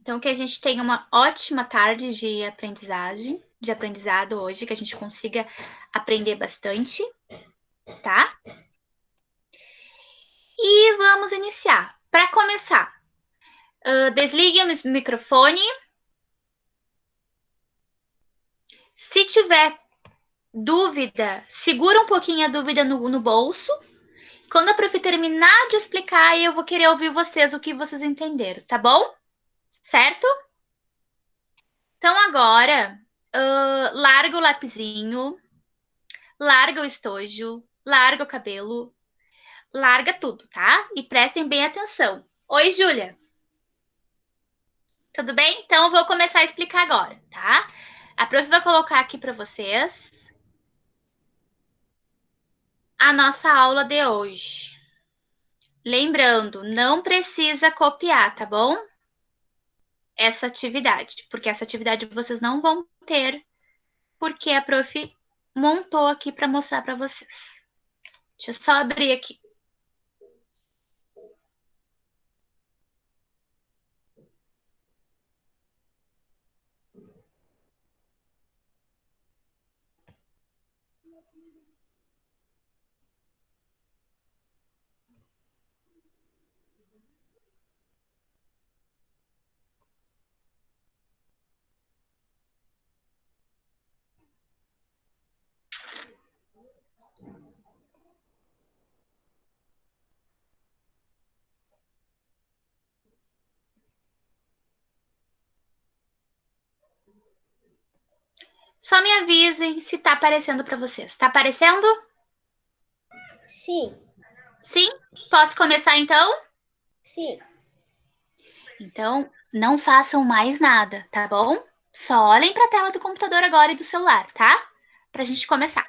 Então, que a gente tenha uma ótima tarde de aprendizado hoje, que a gente consiga aprender bastante, tá? E vamos iniciar. Para começar, desligue o microfone. Se tiver dúvida, segura um pouquinho a dúvida no bolso. Quando a prof terminar de explicar, eu vou querer ouvir vocês, o que vocês entenderam, tá bom? Certo? Então, agora, larga o lapisinho, larga o estojo, larga o cabelo, larga tudo, tá? E prestem bem atenção. Oi, Júlia. Tudo bem? Então, eu vou começar a explicar agora, tá? A prof vai colocar aqui para vocês a nossa aula de hoje. Lembrando, não precisa copiar, tá bom? Essa atividade, porque essa atividade vocês não vão ter, porque a prof montou aqui para mostrar para vocês. Deixa eu só abrir aqui. Só me avisem se tá aparecendo para vocês. Tá aparecendo? Sim. Sim? Posso começar então? Sim. Então, não façam mais nada, tá bom? Só olhem para a tela do computador agora e do celular, tá? Pra gente começar.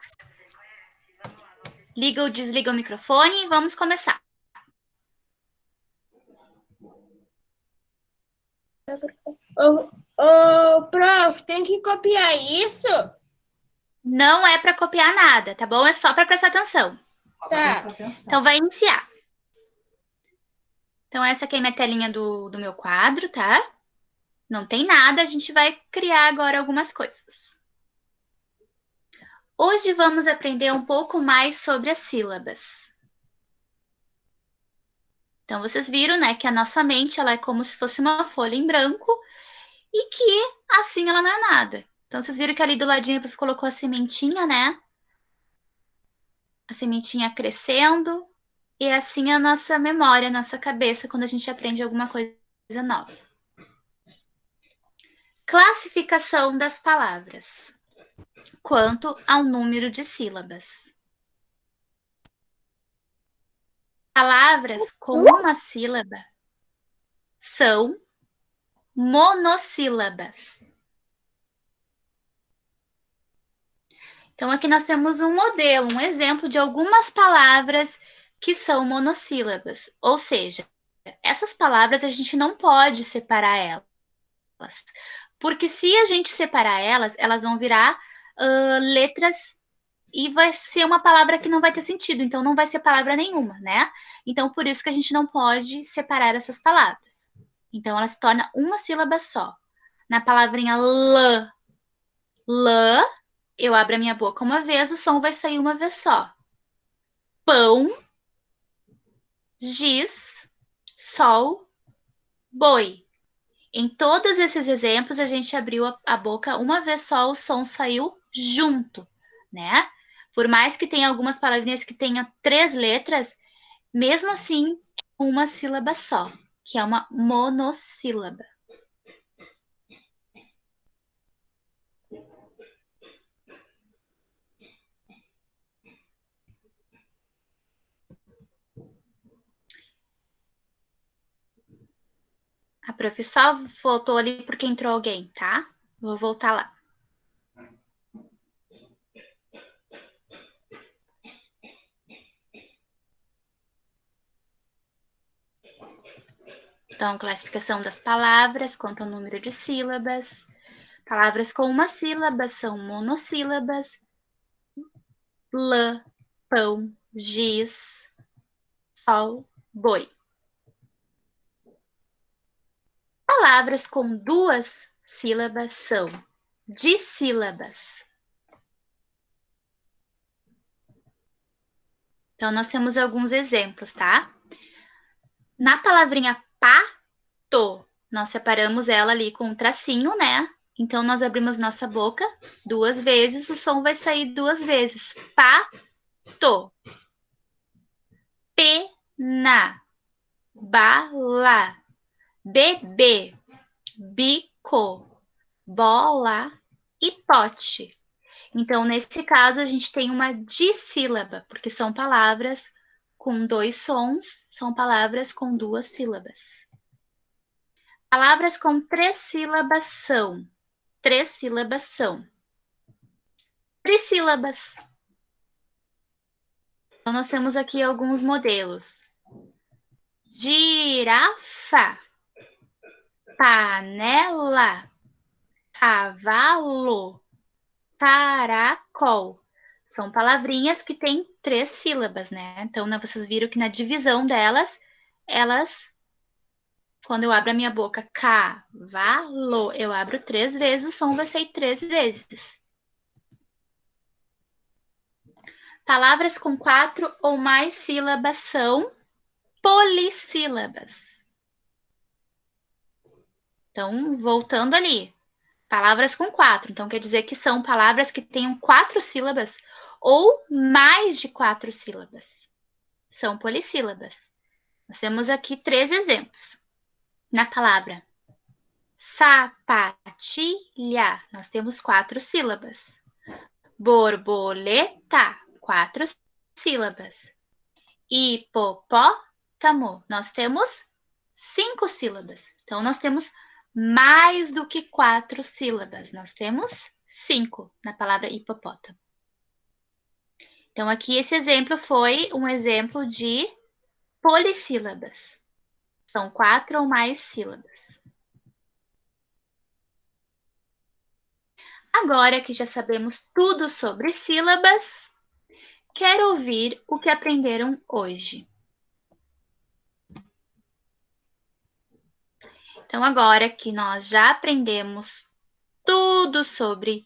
Liga ou desliga o microfone e vamos começar. Prof, tem que copiar isso? Não é para copiar nada, tá bom? É só para prestar atenção. Tá. Então, vai iniciar. Então, essa aqui é a minha telinha do meu quadro, tá? Não tem nada, a gente vai criar agora algumas coisas. Hoje vamos aprender um pouco mais sobre as sílabas. Então, vocês viram, né, que a nossa mente ela é como se fosse uma folha em branco e que assim ela não é nada. Então, vocês viram que ali do ladinho a prof colocou a sementinha, né? A sementinha crescendo e assim a nossa memória, a nossa cabeça, quando a gente aprende alguma coisa nova. Classificação das palavras quanto ao número de sílabas. Palavras com uma sílaba são monossílabas. Então, aqui nós temos um modelo, um exemplo de algumas palavras que são monossílabas. Ou seja, essas palavras a gente não pode separar elas. Porque se a gente separar elas, elas vão virar letras e vai ser uma palavra que não vai ter sentido. Então, não vai ser palavra nenhuma, né? Então, por isso que a gente não pode separar essas palavras. Então, ela se torna uma sílaba só. Na palavrinha lã, lã, eu abro a minha boca uma vez, o som vai sair uma vez só. Pão, giz, sol, boi. Em todos esses exemplos, a gente abriu a boca uma vez só, o som saiu junto, né? Por mais que tenha algumas palavrinhas que tenham 3 letras, mesmo assim, uma sílaba só, que é uma monossílaba. A prof só voltou ali porque entrou alguém, tá? Vou voltar lá. Então, classificação das palavras quanto ao número de sílabas. Palavras com uma sílaba são monossílabas. Lã, pão, giz, sol, boi. palavras com 2 sílabas são dissílabas? Então, nós temos alguns exemplos, tá? Na palavrinha pato, nós separamos ela ali com um tracinho, né? Então, nós abrimos nossa boca 2 vezes, o som vai sair 2 vezes. Pato. Pena. Bala. Bebê. Bico. Bola e pote. Então, nesse caso, a gente tem uma dissílaba, porque são palavras com 2 sons, são palavras com 2 sílabas. Palavras com 3 sílabas são. 3 sílabas são trissílabas. Então, nós temos aqui alguns modelos. Girafa, panela, cavalo, caracol. São palavrinhas que têm 3 sílabas, né? Então, né, vocês viram que na divisão delas, quando eu abro a minha boca, cavalo, eu abro 3 vezes, o som vai sair 3 vezes. Palavras com 4 ou mais sílabas são polissílabas. Então, voltando ali. Palavras com 4. Então, quer dizer que são palavras que tenham 4 sílabas ou mais de 4 sílabas. São polissílabas. Nós temos aqui 3 exemplos. Na palavra sapatilha, nós temos 4 sílabas. Borboleta, 4 sílabas. Hipopótamo, nós temos 5 sílabas. Então, nós temos mais do que 4 sílabas. Nós temos 5 na palavra hipopótamo. Então, aqui esse exemplo foi um exemplo de polissílabas. São 4 ou mais sílabas. Agora que já sabemos tudo sobre sílabas, quero ouvir o que aprenderam hoje. Então, agora que nós já aprendemos tudo sobre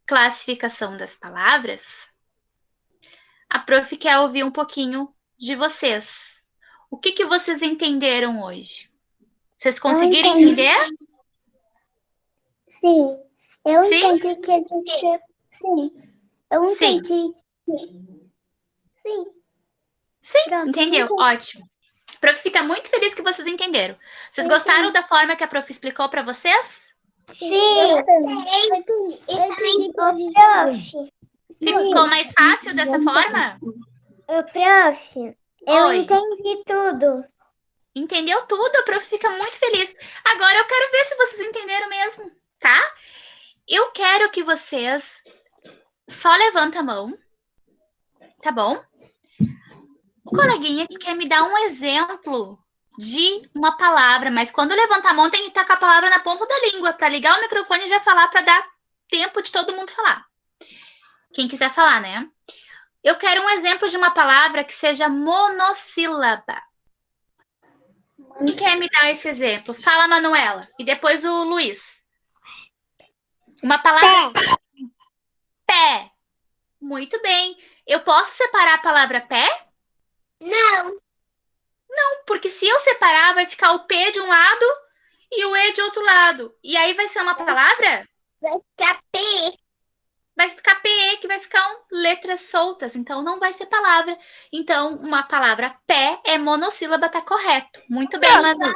classificação das palavras, a prof quer ouvir um pouquinho de vocês. O que vocês entenderam hoje? Vocês conseguiram entender? Sim. Eu Sim? entendi que a gente... Sim. Eu entendi. Sim. Sim, Pronto, entendeu? entendi. Ótimo. A prof fica muito feliz que vocês entenderam. Vocês gostaram da forma que a prof explicou para vocês? Sim. Eu entendi. Prof. Ficou mais fácil dessa forma? Prof, eu Oi. entendi tudo. Entendeu tudo? A prof fica muito feliz. Agora eu quero ver se vocês entenderam mesmo, tá? Eu quero que vocês só levantem a mão, tá bom? O coleguinha que quer me dar um exemplo de uma palavra, mas quando levantar a mão tem que estar com a palavra na ponta da língua para ligar o microfone e já falar para dar tempo de todo mundo falar. Quem quiser falar, né? Eu quero um exemplo de uma palavra que seja monossílaba. Quem quer me dar esse exemplo? Fala, Manuela. E depois o Luiz. Uma palavra... Pé. Muito bem. Eu posso separar a palavra pé? Não. Não, porque se eu separar, vai ficar o P de um lado e o E de outro lado. E aí vai ser uma palavra? Vai ficar P. Vai ficar PE, que vai ficar letras soltas. Então, não vai ser palavra. Então, uma palavra pé é monossílaba, tá correto. Muito bem, Manu.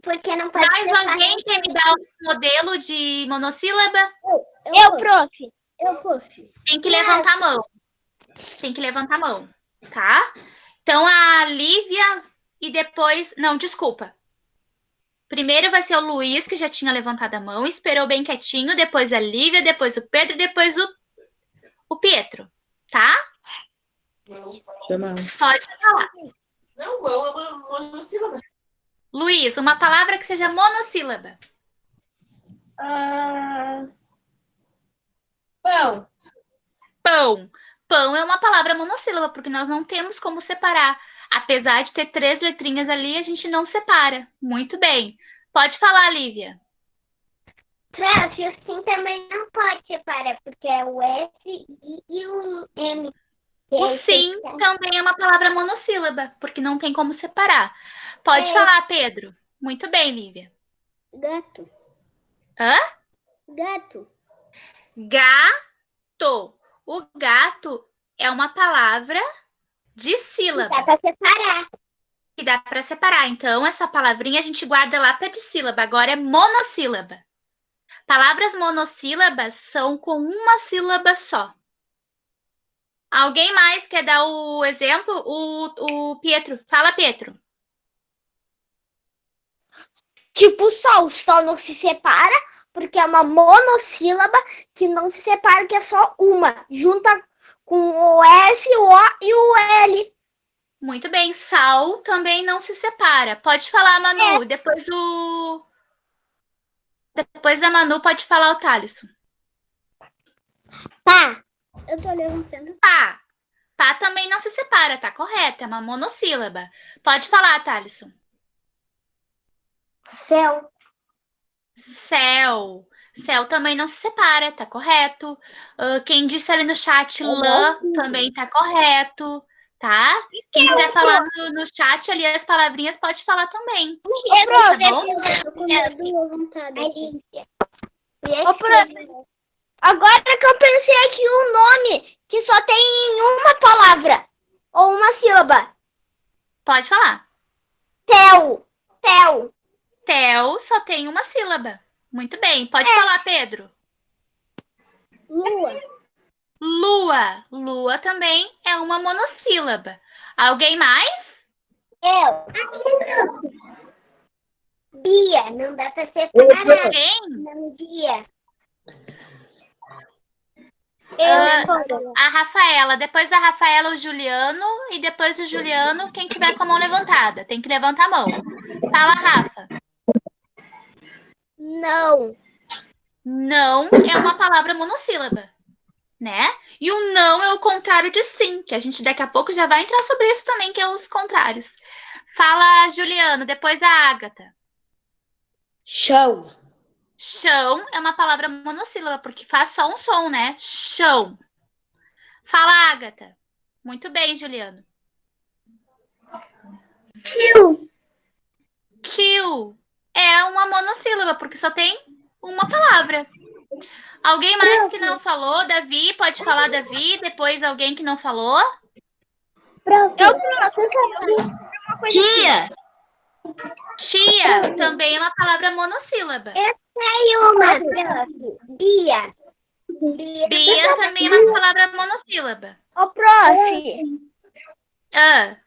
Porque não pode Mais ser alguém quer me dar um modelo de monossílaba? Eu, prof. Tem que levantar a mão. Tem que levantar a mão, tá? Então, a Lívia e depois... Não, desculpa. Primeiro vai ser o Luiz, que já tinha levantado a mão, esperou bem quietinho, depois a Lívia, depois o Pedro, depois o Pietro, tá? Não. Pode falar. Não, é uma monossílaba. Luiz, uma palavra que seja monossílaba. Pão. Pão. Pão é uma palavra monossílaba, porque nós não temos como separar. Apesar de ter 3 letrinhas ali, a gente não separa. Muito bem. Pode falar, Lívia. Prof, o sim também não pode separar, porque é o S e o M. O sim também é uma palavra monossílaba, porque não tem como separar. Pode falar, Pedro. Muito bem, Lívia. Gato. Hã? Gato. Gato. O gato é uma palavra de sílaba. Dá pra separar. Que dá para separar. Então, essa palavrinha a gente guarda lá para dissílaba. Agora é monossílaba. Palavras monossílabas são com uma sílaba só. Alguém mais quer dar o exemplo? O Pietro. Fala, Pietro. Tipo o sol não se separa, porque é uma monossílaba que não se separa, que é só uma, junta com o S, o O e o L. Muito bem. Sal também não se separa. Pode falar, Manu. Depois da Manu, pode falar o Thaleson. Pá. Eu tô levantando. Pá. Pá também não se separa, tá correto. É uma monossílaba. Pode falar, Thaleson. Céu. Céu. Céu também não se separa, tá correto. Quem disse ali no chat lã também tá correto, tá? Quem quiser falar no chat ali as palavrinhas pode falar também. Tá bom? Agora que eu pensei aqui um nome que só tem uma palavra ou uma sílaba. Pode falar. Tel. Tel. Tel só tem uma sílaba. Muito bem. Pode falar, Pedro. Lua. Lua. Lua também é uma monossílaba. Alguém mais? Eu. Bia. Não dá pra separar. Quem? Não, Bia. A Rafaela. Depois da Rafaela, o Juliano. E depois do Juliano, quem tiver com a mão levantada. Tem que levantar a mão. Fala, Rafa. Não. Não é uma palavra monossílaba, né? E o não é o contrário de sim, que a gente daqui a pouco já vai entrar sobre isso também, que é os contrários. Fala, Juliano, depois a Ágata. Chão. Chão é uma palavra monossílaba, porque faz só um som, né? Chão. Fala, Ágata. Muito bem, Juliano. Tio. Tio é uma monossílaba, porque só tem uma palavra. Alguém mais que não falou? Davi, pode falar, Davi. Depois alguém que não falou? Tia. Tia também é uma palavra monossílaba. Eu sei uma, prof. Bia. Bia também é uma palavra monossílaba. Ô, prof. Ah,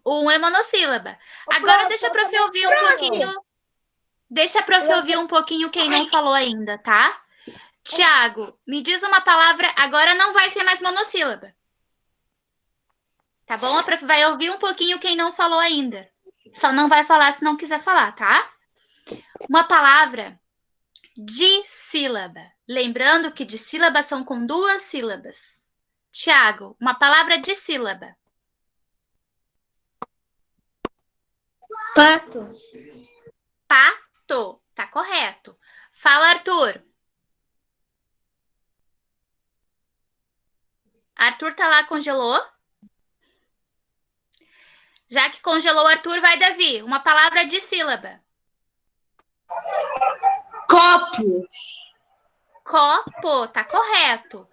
um é monossílaba. Agora deixa a prof ouvir um pouquinho. Deixa a prof ouvir um pouquinho quem não falou ainda, tá? Tiago, me diz uma palavra. Agora não vai ser mais monossílaba. Tá bom? A prof vai ouvir um pouquinho quem não falou ainda. Só não vai falar se não quiser falar, tá? Uma palavra dissílaba. Lembrando que dissílabas são com duas sílabas. Tiago, uma palavra dissílaba. Pato. Pato, tá correto. Fala, Arthur. Arthur tá lá, congelou? Já que congelou o Arthur, vai, Davi. Uma palavra dissílaba. Copo. Copo, tá correto.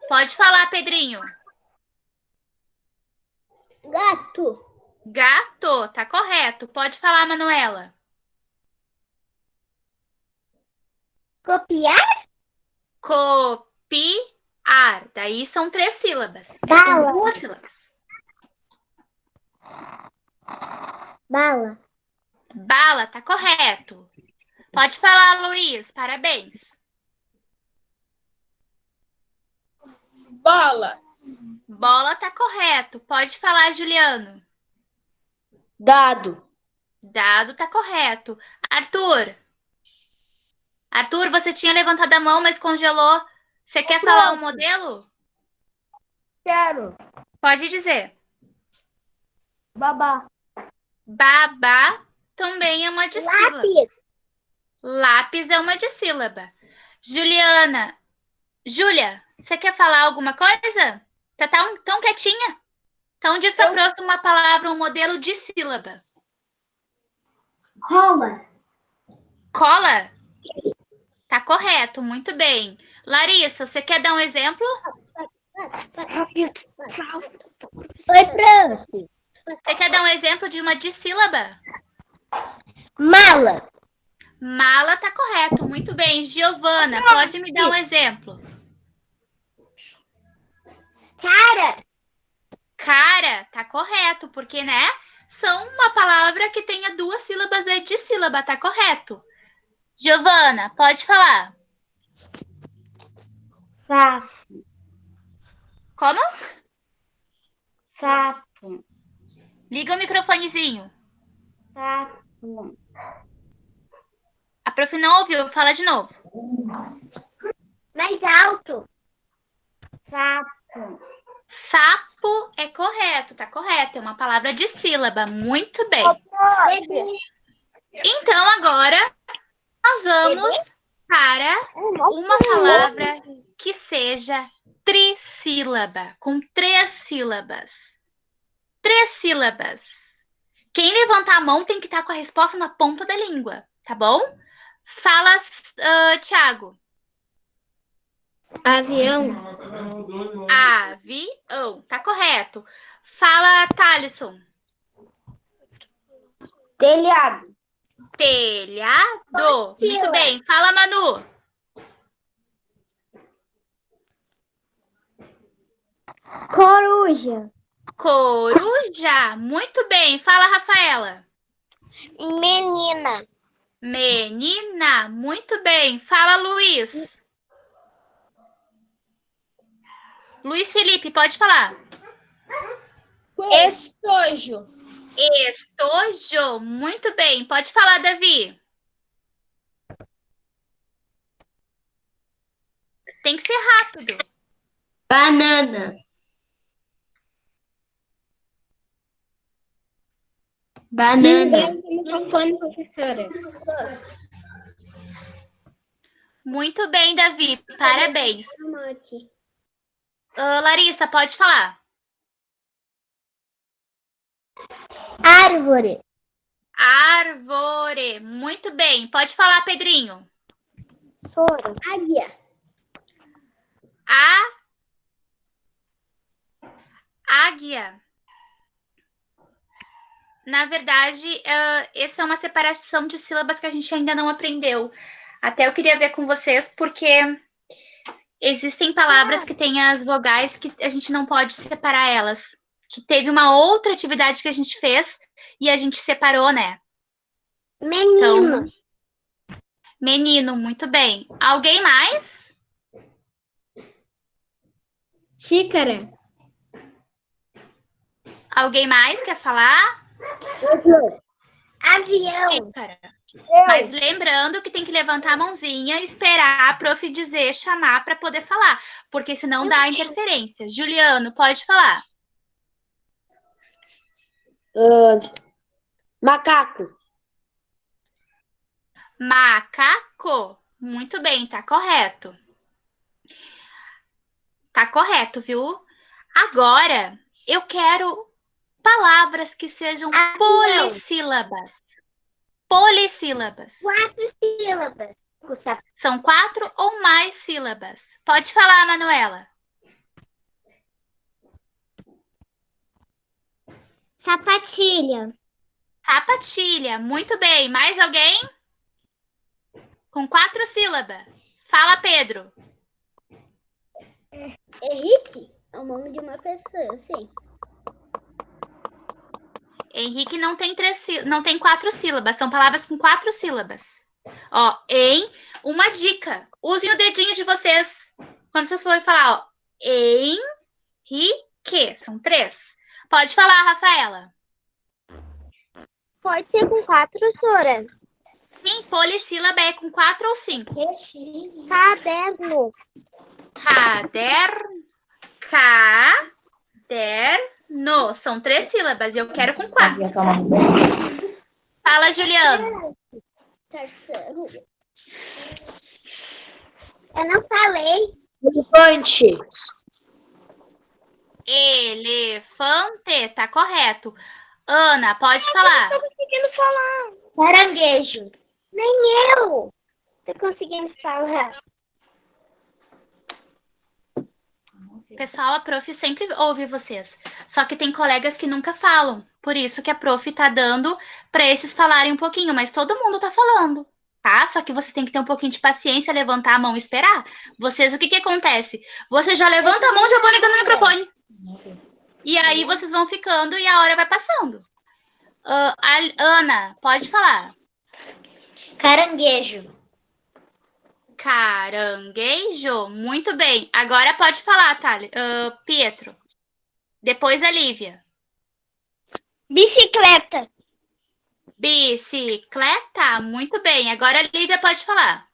Pode falar, Pedrinho. Gato. Gato, tá correto. Pode falar, Manuela. Copiar? Copiar. Daí são 3 sílabas. Bala. 2 sílabas. Bala. Bala, tá correto. Pode falar, Luiz. Parabéns. Bola. Bola, tá correto. Pode falar, Juliano. Dado. Dado, tá correto. Arthur. Arthur, você tinha levantado a mão, mas congelou. Você quer falar um modelo? Quero. Pode dizer. Babá. Babá também é uma dissílaba. Lápis. Lápis é uma dissílaba. Juliana. Júlia, você quer falar alguma coisa? Tá tão quietinha? Então diz pra prof uma palavra, um modelo de sílaba. Cola. Cola? Tá correto, muito bem. Larissa, você quer dar um exemplo? Oi, prof. Você quer dar um exemplo de uma dissílaba? Mala. Mala tá correto, muito bem. Giovana, pode me dar um exemplo? Cara. Cara, tá correto, porque, né? São uma palavra que tenha 2 sílabas, é dissílaba, tá correto. Giovana, pode falar. Sapo. Como? Sapo. Liga o microfonezinho. Sapo. A prof não ouviu, fala de novo. Mais alto. Sapo. Sapo é correto, tá correto. É uma palavra de sílaba. Muito bem. Então, agora, nós vamos para uma palavra que seja trissílaba, com 3 sílabas. 3 sílabas. Quem levantar a mão tem que estar com a resposta na ponta da língua, tá bom? Fala, Thiago. Avião. Avião, tá correto. Fala, Thalisson. Telhado. Telhado. Muito bem. Fala, Manu. Coruja. Coruja. Muito bem. Fala, Rafaela. Menina. Menina. Muito bem. Fala, Luiz. Luiz Felipe, pode falar. Estojo. Estojo. Muito bem. Pode falar, Davi. Tem que ser rápido. Banana. Banana. Microfone, professora. Muito bem, Davi. Parabéns. Larissa, pode falar. Árvore. Árvore. Muito bem. Pode falar, Pedrinho. Soro. Águia. Águia. Na verdade, essa é uma separação de sílabas que a gente ainda não aprendeu. Até eu queria ver com vocês, porque existem palavras que têm as vogais que a gente não pode separar elas. Que teve uma outra atividade que a gente fez e a gente separou, né? Menino. Então, menino, muito bem. Alguém mais? Xícara. Alguém mais quer falar? Avião. Xícara. Mas lembrando que tem que levantar a mãozinha e esperar a prof dizer, chamar para poder falar, porque senão dá interferência. Juliano, pode falar. Macaco. Macaco. Muito bem, tá correto. Tá correto, viu? Agora, eu quero palavras que sejam polissílabas. Polissílabas. 4 sílabas. São 4 ou mais sílabas. Pode falar, Manuela. Sapatilha. Sapatilha. Muito bem. Mais alguém? Com 4 sílabas. Fala, Pedro. Henrique é o nome de uma pessoa, eu sei. Henrique não tem 4 sílabas. São palavras com 4 sílabas. Ó, uma dica. Usem o dedinho de vocês. Quando vocês forem falar, ó. Henrique. São 3. Pode falar, Rafaela. Pode ser com 4, Sora. Sim, polissílaba é com 4 ou 5. Caderno. Caderno. No, são 3 sílabas e eu quero com 4. Fala, Juliana. Eu não falei. Elefante. Elefante, tá correto. Ana, pode falar. Não tô conseguindo falar. Caranguejo. Nem eu. Tô conseguindo falar. Pessoal, a prof sempre ouve vocês. Só que tem colegas que nunca falam. Por isso que a prof tá dando para esses falarem um pouquinho, mas todo mundo tá falando, tá? Só que você tem que ter um pouquinho de paciência, levantar a mão e esperar. Vocês, o que que acontece? Você já levanta a mão e já vão ligando o microfone. E aí vocês vão ficando e a hora vai passando. Ana, pode falar. Caranguejo. Caranguejo, muito bem. Agora pode falar, Thales. Pietro. Depois a Lívia. Bicicleta. Bicicleta, muito bem. Agora a Lívia pode falar.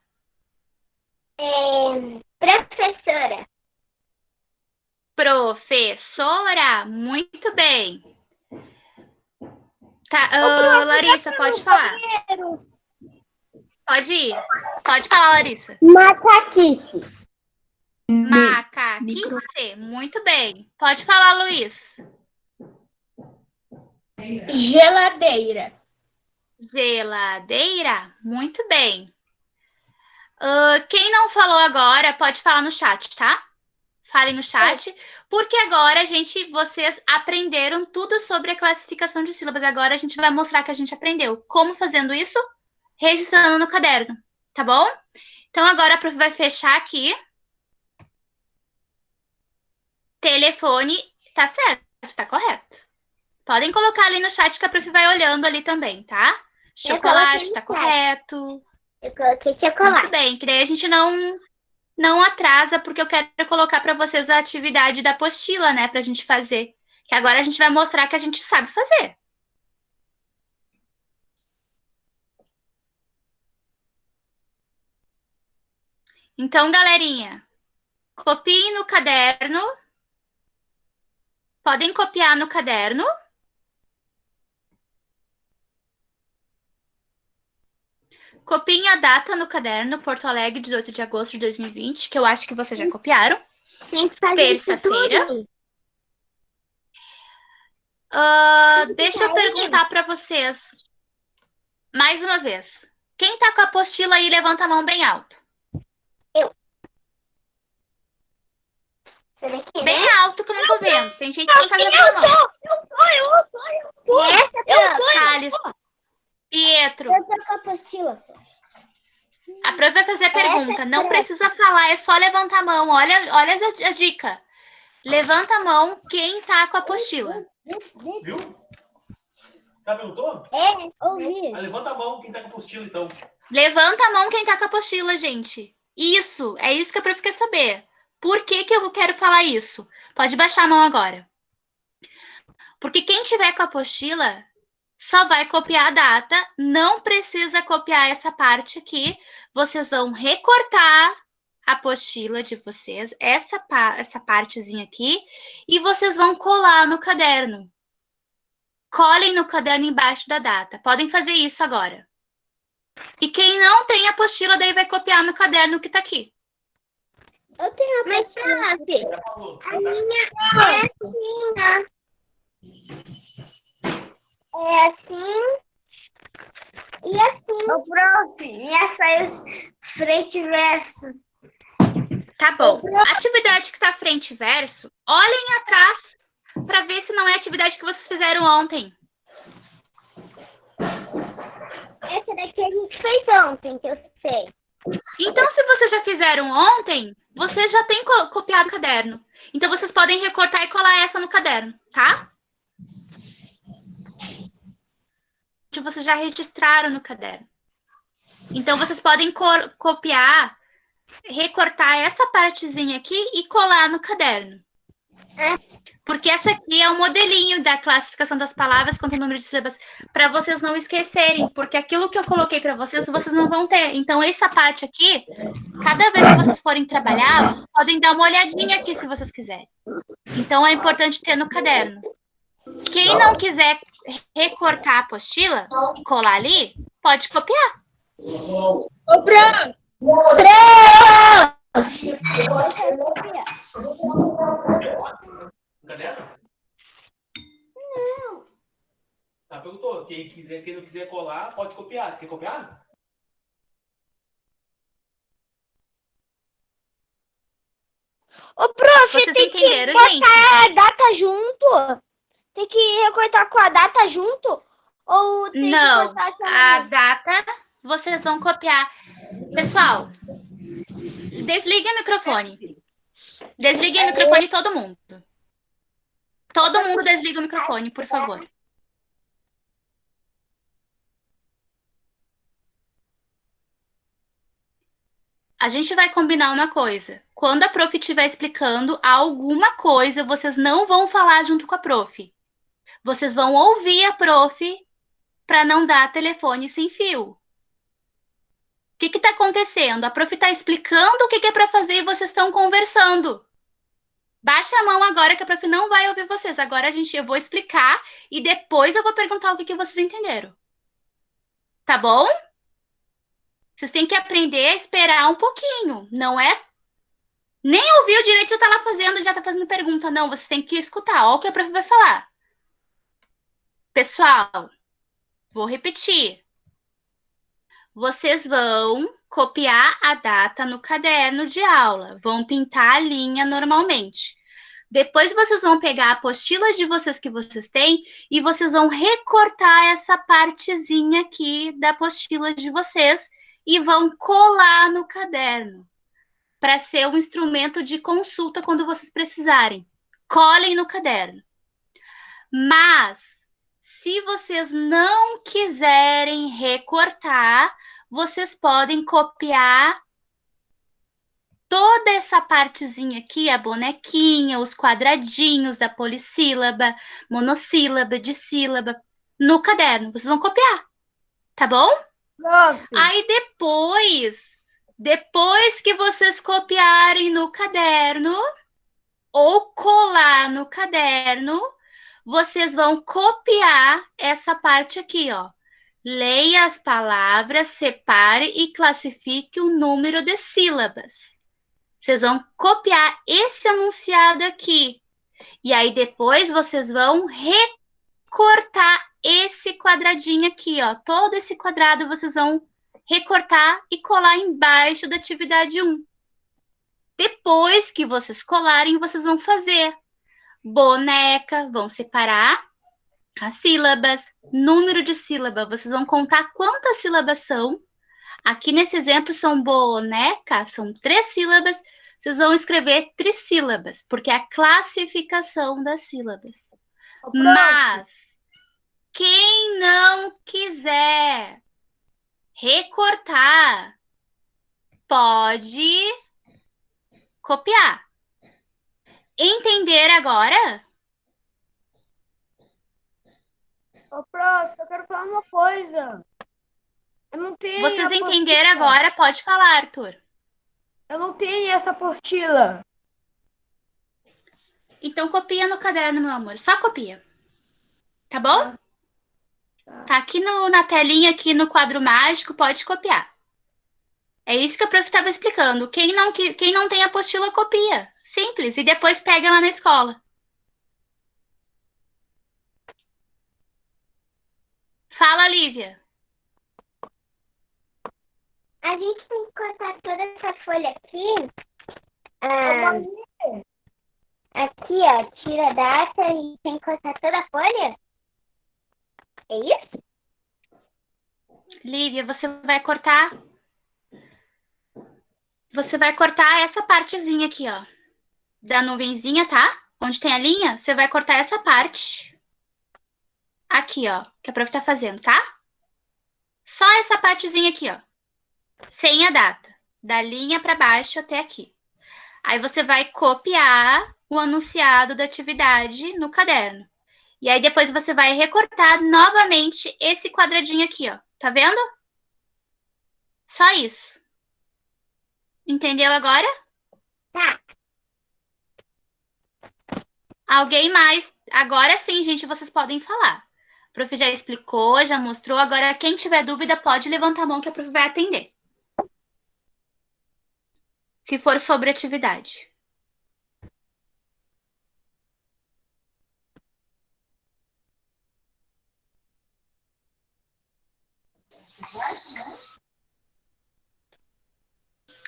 Professora. Professora, muito bem. Tá, Larissa, pode falar. Pode ir. Pode falar, Larissa. Macaquice. Macaquice, muito bem. Pode falar, Luiz. Geladeira. Geladeira, muito bem. Quem não falou agora, pode falar no chat, tá? Falem no chat, porque agora vocês aprenderam tudo sobre a classificação de sílabas. Agora a gente vai mostrar que a gente aprendeu. Como fazendo isso? Registrando no caderno, tá bom? Então agora a prof vai fechar aqui. Telefone, tá certo, tá correto. Podem colocar ali no chat que a prof vai olhando ali também, tá? Chocolate, tá correto. Eu coloquei chocolate. Muito bem, que daí a gente não atrasa, porque eu quero colocar para vocês a atividade da apostila, né, pra gente fazer. Que agora a gente vai mostrar que a gente sabe fazer. Então, galerinha, copiem no caderno. Podem copiar no caderno. Copiem a data no caderno, Porto Alegre, 18 de agosto de 2020, que eu acho que vocês já copiaram. Terça-feira. Deixa eu perguntar para vocês, mais uma vez. Quem tá com a apostila aí, levanta a mão bem alto. Eu. Bem alto, que eu não tô vendo. Tem gente que não tá levantando a mão. Eu tô. Thales, Pietro. Eu tô com a apostila. A prof vai fazer a pergunta. Não precisa falar, é só levantar a mão. Olha a dica. Levanta a mão quem tá com a apostila. Viu? Já perguntou? Ouvi. Levanta a mão quem tá com a apostila, então. Levanta a mão quem tá com a apostila, gente. Isso, é isso que a prof quer saber. Por que que eu quero falar isso? Pode baixar a mão agora. Porque quem tiver com a apostila só vai copiar a data, não precisa copiar essa parte aqui. Vocês vão recortar a apostila de vocês, essa partezinha aqui, e vocês vão colar no caderno. Colhem no caderno embaixo da data. Podem fazer isso agora. E quem não tem apostila, daí vai copiar no caderno que tá aqui. Eu tenho a apostila. A minha é assim, ó. É assim. E assim. O prof, minha saiu frente e verso. Tá bom. Atividade que tá frente e verso, olhem atrás para ver se não é a atividade que vocês fizeram ontem. Essa daqui a gente fez ontem, que eu sei. Então, se vocês já fizeram ontem, vocês já têm copiado o caderno. Então, vocês podem recortar e colar essa no caderno, tá? Vocês já registraram no caderno. Então, vocês podem copiar, recortar essa partezinha aqui e colar no caderno. Porque essa aqui é o modelinho da classificação das palavras quanto ao número de sílabas, para vocês não esquecerem, porque aquilo que eu coloquei para vocês não vão ter. Então, essa parte aqui, cada vez que vocês forem trabalhar, vocês podem dar uma olhadinha aqui, se vocês quiserem. Então, é importante ter no caderno. Quem não quiser recortar a apostila e colar ali, pode copiar. Ô, Bran, Caderno? Não. Ah, perguntou. Quem não quiser colar, pode copiar. Você quer copiar? Ô, prof, Vocês tem que entenderam, gente? botar a data junto? Tem que recortar com a data junto? Ou tem que Não, cortar só a no... data vocês vão copiar. Pessoal, desliguem o microfone. Desliguem o microfone todo mundo. Todo mundo desliga o microfone, por favor. A gente vai combinar uma coisa. Quando a prof estiver explicando alguma coisa, vocês não vão falar junto com a prof. Vocês vão ouvir a prof para não dar telefone sem fio. O que está acontecendo? A prof está explicando o que é para fazer e vocês estão conversando. Baixa a mão agora que a prof não vai ouvir vocês. Agora eu vou explicar e depois eu vou perguntar o que vocês entenderam. Tá bom? Vocês têm que aprender a esperar um pouquinho. Não é nem ouviu direito, já tá lá fazendo, já tá fazendo pergunta. Não, você tem que escutar. Olha o que a prof vai falar. Pessoal, vou repetir. Vocês vão copiar a data no caderno de aula. Vão pintar a linha normalmente. Depois vocês vão pegar a apostila de vocês que vocês têm e vocês vão recortar essa partezinha aqui da apostila de vocês e vão colar no caderno para ser um instrumento de consulta quando vocês precisarem. Colhem no caderno. Mas, se vocês não quiserem recortar, vocês podem copiar toda essa partezinha aqui, a bonequinha, os quadradinhos da polissílaba, monossílaba, dissílaba, no caderno. Vocês vão copiar, tá bom? Prof, Aí depois que vocês copiarem no caderno ou colar no caderno, vocês vão copiar essa parte aqui, ó. Leia as palavras, separe e classifique o número de sílabas. Vocês vão copiar esse enunciado aqui. E aí depois vocês vão recortar esse quadradinho aqui, ó. Todo esse quadrado vocês vão recortar e colar embaixo da atividade 1. Depois que vocês colarem, vocês vão fazer boneca, vão separar as sílabas, número de sílaba, vocês vão contar quantas sílabas são. Aqui nesse exemplo são boneca, são 3 sílabas. Vocês vão escrever trissílabas, porque é a classificação das sílabas. Mas quem não quiser recortar, pode copiar. Entender agora? ô, prof, eu quero falar uma coisa. Eu não tenho Vocês a entenderam apostila. agora? Pode falar, Arthur. Eu não tenho essa apostila. Então copia no caderno, meu amor. Só copia. Tá bom? Tá aqui na telinha, aqui no quadro mágico, pode copiar. É isso que a prof estava explicando. Quem não tem apostila, copia. Simples. E depois pega lá na escola. Fala, Lívia. A gente tem que cortar toda essa folha aqui. Aqui, ó, tira a data e tem que cortar toda a folha? É isso? Lívia, você vai cortar. Você vai cortar essa partezinha aqui, ó. Da nuvenzinha, tá? Onde tem a linha, você vai cortar essa parte. Aqui, ó. Que a prof tá fazendo, tá? Só essa partezinha aqui, ó. Sem a data. Da linha para baixo até aqui. Aí você vai copiar o anunciado da atividade no caderno. E aí depois você vai recortar novamente esse quadradinho aqui, ó. Tá vendo? Só isso. Entendeu agora? Tá. Alguém mais? Agora sim, gente, vocês podem falar. A prof já explicou, já mostrou. Agora, quem tiver dúvida, pode levantar a mão que a prof vai atender. Se for sobre atividade.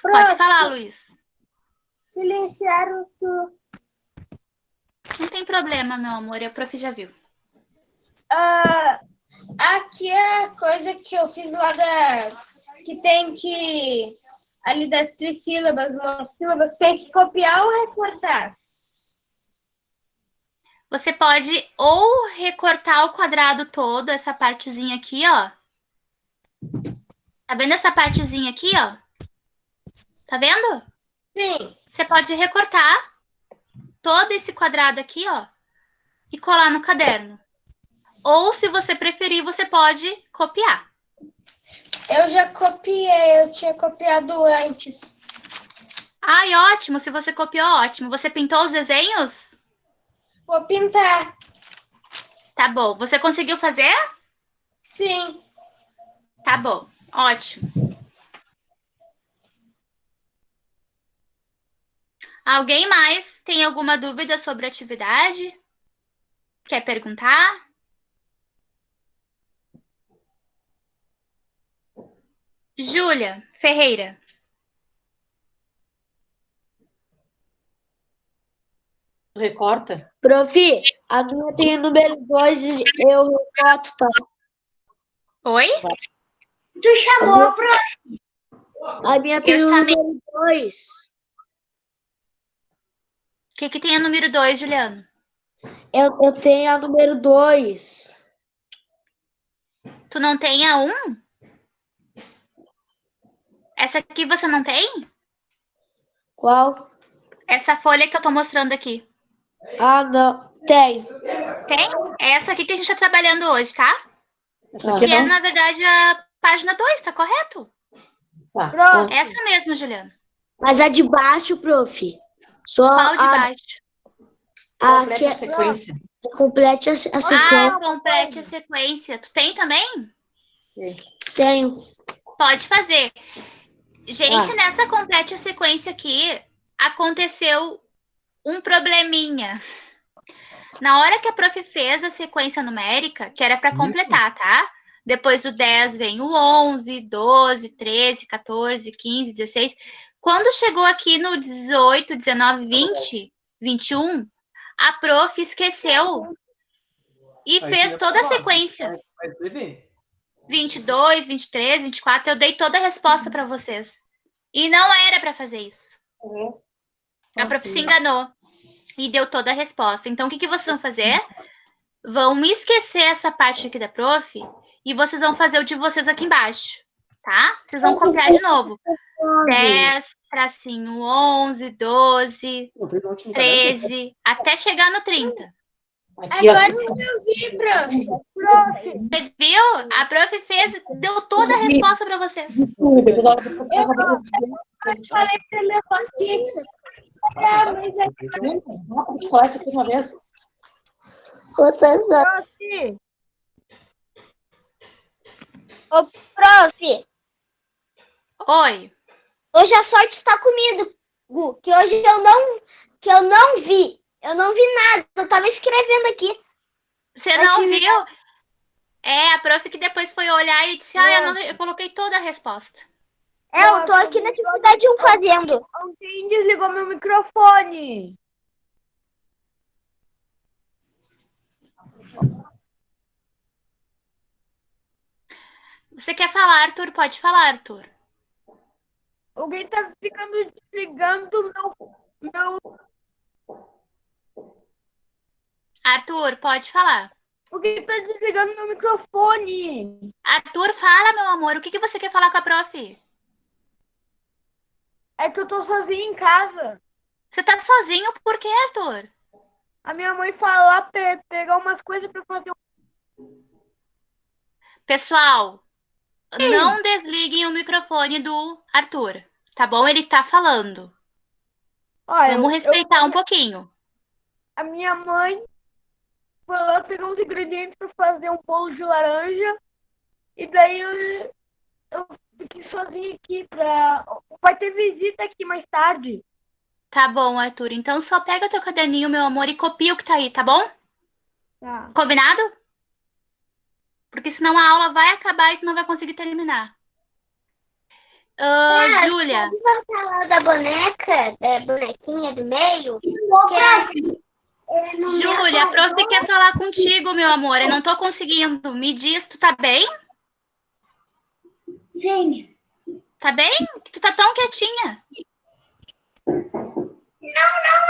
Pode falar, Luiz. Silenciaram tu. Não tem problema, meu amor. A prof já viu. Aqui é a coisa que eu fiz lá que tem que... Ali das trissílabas, monossílabas, tem que copiar ou recortar? Você pode ou recortar o quadrado todo, essa partezinha aqui, ó. Tá vendo essa partezinha aqui, ó? Tá vendo? Sim. Você pode recortar todo esse quadrado aqui, ó, e colar no caderno. Ou, se você preferir, você pode copiar. Eu já copiei, eu tinha copiado antes. Ai, ótimo. Se você copiou, ótimo. Você pintou os desenhos? Vou pintar. Tá bom. Você conseguiu fazer? Sim. Tá bom. Ótimo. Alguém mais tem alguma dúvida sobre a atividade? Quer perguntar? Júlia Ferreira. Recorta. Prof, a minha tem o número 2 e eu recorto, tá? Oi? Tu chamou, prof? A minha tem Eu o chamei. número 2. O que tem a número 2, Juliano? Eu tenho a número 2. Tu não tem a 1? Essa aqui você não tem? Qual? Essa folha que eu tô mostrando aqui. Ah, não. Tem. Tem? É essa aqui que a gente tá trabalhando hoje, tá? Essa aqui Que é, não. na verdade, a página 2, tá correto? Tá. Prof, Essa mesmo, Juliano. mas a de baixo, prof. Só Qual de a baixo? Completa que a sequência. complete a sequência. Complete a sequência. Tu tem também? Tenho. Pode fazer. Gente, nessa complete a sequência aqui, aconteceu um probleminha. Na hora que a prof fez a sequência numérica, que era para completar, tá? Depois do 10 vem o 11, 12, 13, 14, 15, 16. Quando chegou aqui no 18, 19, 20, 21, a prof esqueceu e fez toda a sequência. 22, 23, 24, eu dei toda a resposta para vocês. E não era para fazer isso. A prof se enganou e deu toda a resposta. Então, o que vocês vão fazer? Vão me esquecer essa parte aqui da prof e vocês vão fazer o de vocês aqui embaixo, tá? Vocês vão copiar de novo. 10, tracinho 11, 12, 13, até chegar no 30. Aqui, ó. Agora eu vi, prof. Você viu? A prof fez, deu toda a resposta para vocês. Depois a hora do Eu falei que é meu fixo. É, mas é Vamos falar isso aqui uma vez. prof. Ô, prof, Oi. hoje a sorte está comigo, Gu, que hoje eu não vi. Eu não vi nada, eu tava escrevendo aqui. Você não viu? É, a prof que depois foi olhar e disse, eu coloquei toda a resposta. Eu tô aqui na atividade 1 fazendo. Alguém desligou meu microfone. Você quer falar, Arthur? Pode falar, Arthur. Alguém tá ficando desligando meu... Arthur, pode falar. Alguém tá desligando meu microfone. Arthur, fala, meu amor. O que você quer falar com a prof? É que eu tô sozinha em casa. Você tá sozinho por quê, Arthur? A minha mãe falou lá pegar umas coisas pra fazer. Pessoal, não desliguem o microfone do Arthur, tá bom? Ele tá falando. Ó, Vamos respeitar um pouquinho. a minha mãe foi lá pegar uns ingredientes para fazer um bolo de laranja. E daí eu fiquei sozinha aqui vai ter visita aqui mais tarde. Tá bom, Arthur. Então só pega teu caderninho, meu amor, e copia o que tá aí, tá bom? Tá. Combinado? Porque senão a aula vai acabar e tu não vai conseguir terminar. Júlia. Vamos falar da bonequinha do meio? Júlia, a prof quer falar contigo, meu amor. Eu não tô conseguindo. Me diz, tu tá bem? Sim. Tá bem? Tu tá tão quietinha. Não,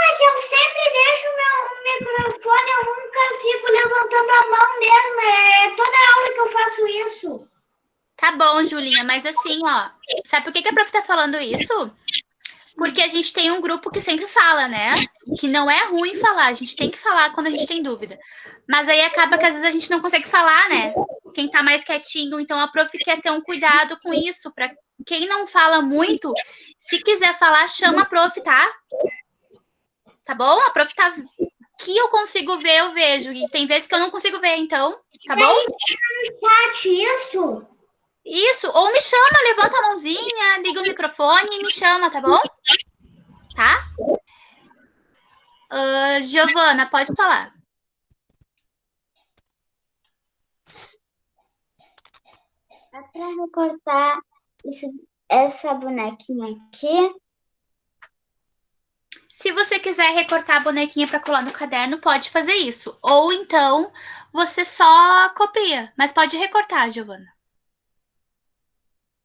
é que eu sempre deixo meu microfone, eu nunca fico levantando a mão mesmo. É toda aula que eu faço isso. Tá bom, Julinha, mas assim, ó. Sabe por que a prof tá falando isso? Porque a gente tem um grupo que sempre fala, né? Que não é ruim falar, a gente tem que falar quando a gente tem dúvida. Mas aí acaba que às vezes a gente não consegue falar, né? Quem tá mais quietinho, então a prof quer ter um cuidado com isso. Pra quem não fala muito, se quiser falar, chama a prof, tá? Tá bom? A prof tá... que eu consigo ver, eu vejo. E tem vezes que eu não consigo ver, então, tá bom? Chat, isso? Isso, ou me chama, levanta a mãozinha, liga o microfone e me chama, tá bom? Tá? Giovana, pode falar. Dá pra recortar essa bonequinha aqui? Se você quiser recortar a bonequinha para colar no caderno, pode fazer isso. Ou então, você só copia. Mas pode recortar, Giovana.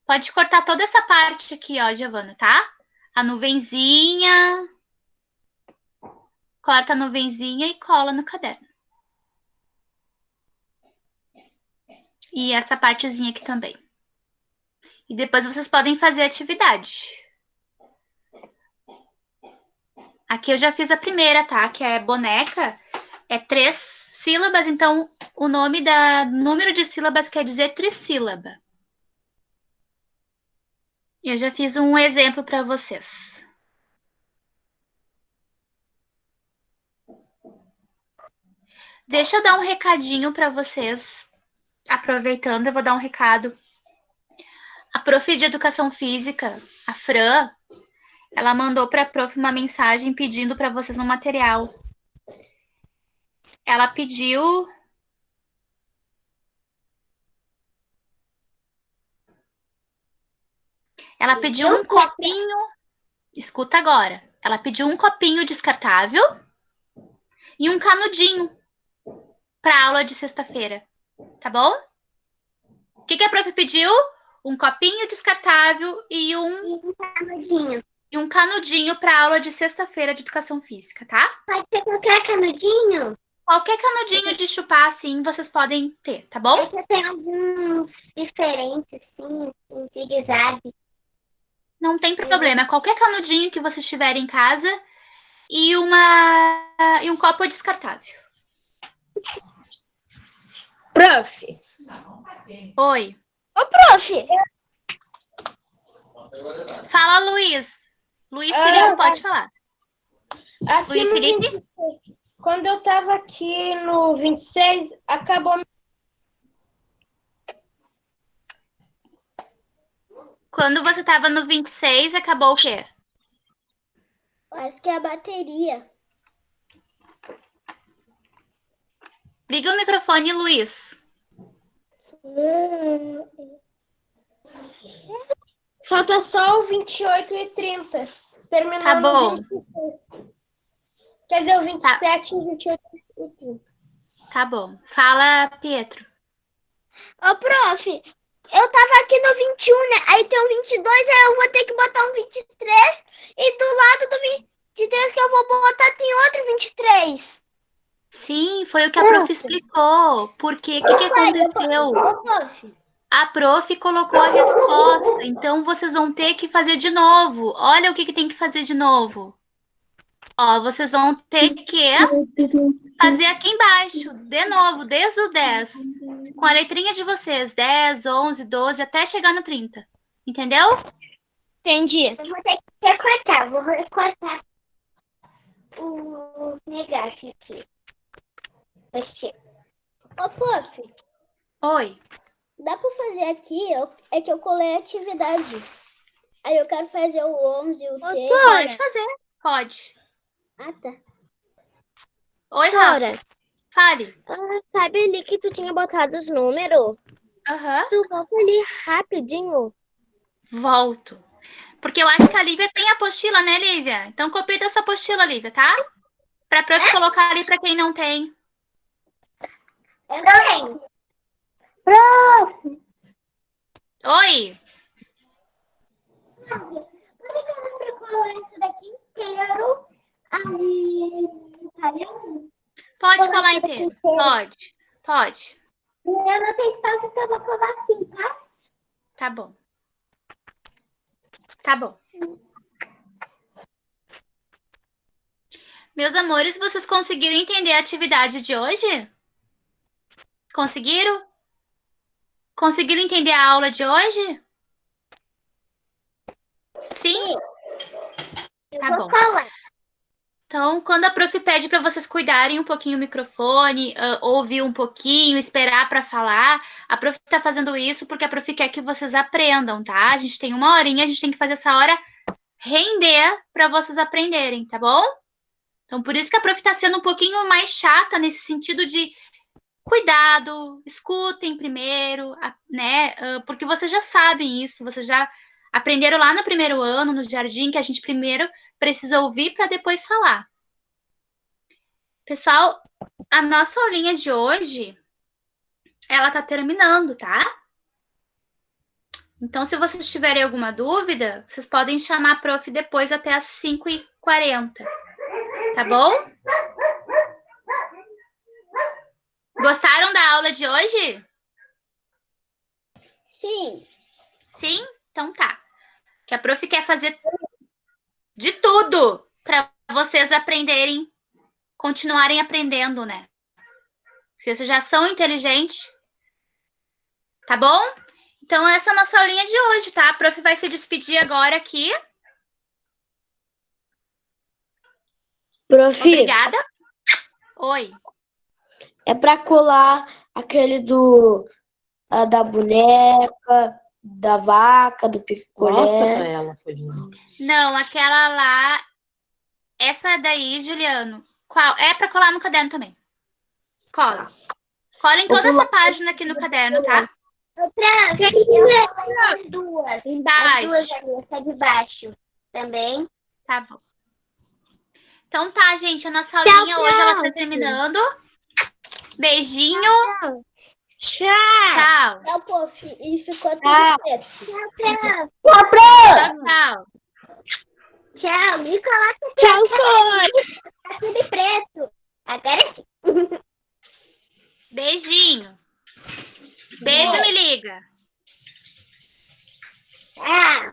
Pode cortar toda essa parte aqui, ó, Giovana, tá? A nuvenzinha. Corta a nuvenzinha e cola no caderno. E essa partezinha aqui também. E depois vocês podem fazer a atividade. Aqui eu já fiz a primeira, tá? Que é boneca. É 3 sílabas, então o número de sílabas quer dizer trissílaba. Eu já fiz um exemplo para vocês. Deixa eu dar um recadinho para vocês. Aproveitando, eu vou dar um recado. A prof de Educação Física, a Fran, ela mandou para a prof uma mensagem pedindo para vocês um material. Ela pediu... um copinho... Escuta agora. Ela pediu um copinho descartável e um canudinho para aula de sexta-feira. Tá bom? O que a prof pediu? Um copinho descartável e um canudinho para aula de sexta-feira de Educação Física, tá? Pode ser qualquer canudinho? Qualquer canudinho de chupar, assim, vocês podem ter, tá bom? É que eu tenho alguns diferentes, assim, um zigue-zague. Não tem problema. Qualquer canudinho que vocês tiverem em casa e um copo descartável. Prof. Oi. Ô, prof. Fala, Luiz. Luiz Felipe, pode falar. Aqui Luiz no Felipe? 26, quando eu tava aqui no 26, acabou... Quando você tava no 26, acabou o quê? Acho que é a bateria. Liga o microfone, Luiz. Falta só o 28 e 30. Terminou Tá bom. no 26. Quer dizer, o 27, o 28 e 30. Tá bom. Fala, Pietro. Ô, prof, eu tava aqui no 21, né? Aí tem o 22, aí eu vou ter que botar um 23. E do lado do 23 que eu vou botar tem outro 23. Sim, foi o que a prof explicou. Porque o que aconteceu? Ô, prof. A prof colocou a resposta. Então, vocês vão ter que fazer de novo. Olha o que tem que fazer de novo. Ó, vocês vão ter que fazer aqui embaixo, de novo, desde o 10. Com a letrinha de vocês. 10, 11, 12, até chegar no 30. Entendeu? Entendi. Eu vou ter que recortar, vou recortar. o negócio aqui. Oxê. Ô, prof, Oi. dá pra fazer aqui? É que eu colei a atividade. Aí eu quero fazer o 11 e o 13. Pode fazer. Pode. Ah, tá. Oi, Rafa. Sora, Fale. sabe ali que tu tinha botado os números? Aham. Tu volta ali rapidinho. Volto. Porque eu acho que a Lívia tem a apostila, né, Lívia? Então copia essa apostila, Lívia, tá? Pra prof colocar ali pra quem não tem. Eu tenho. Oi. Pode dar pra colar isso daqui inteiro ali no italiano? Pode colar inteiro. Pode. Pode. Eu não tenho espaço, então eu vou colar assim, tá? Tá bom. Tá bom. Meus amores, vocês conseguiram entender a atividade de hoje? Conseguiram? Conseguiram entender a aula de hoje? Sim? Eu Tá vou bom. colar. Então, quando a prof pede para vocês cuidarem um pouquinho o microfone, ouvir um pouquinho, esperar para falar, a prof está fazendo isso porque a prof quer que vocês aprendam, tá? A gente tem 1 horinha, a gente tem que fazer essa hora render para vocês aprenderem, tá bom? Então, por isso que a prof está sendo um pouquinho mais chata nesse sentido de cuidado, escutem primeiro, né? Porque vocês já sabem isso, vocês já aprenderam lá no primeiro ano, no jardim, que a gente primeiro precisa ouvir para depois falar. Pessoal, a nossa aulinha de hoje, ela tá terminando, tá? Então, se vocês tiverem alguma dúvida, vocês podem chamar a prof depois até às 5h40, tá bom? Gostaram da aula de hoje? Sim. Sim? Então tá. Que a prof quer fazer de tudo para vocês aprenderem, continuarem aprendendo, né? Se vocês já são inteligentes, tá bom? Então, essa é a nossa aulinha de hoje, tá? A prof vai se despedir agora aqui. Prof, Obrigada. Oi. é pra colar aquele da boneca, da vaca, do Mostra picolé. pra ela, Folhinha. Não, aquela lá, essa daí, Juliano, qual? É para colar no caderno também. Cola. Cola em toda essa página aqui no caderno, tá? Outra, eu colei as duas. As duas Embaixo. ali, essa de baixo também. Tá bom. Então tá, gente, a nossa aulinha hoje ela tá prof. terminando. Beijinho. Tchau! Tchau. Tchau, prof. E ficou tudo Tchau. preto. Tchau, Tchau, tchau. tchau. Me coloca Tchau, cor! tá tudo preto. Agora sim. Beijinho. Beijo, me liga. Tchau.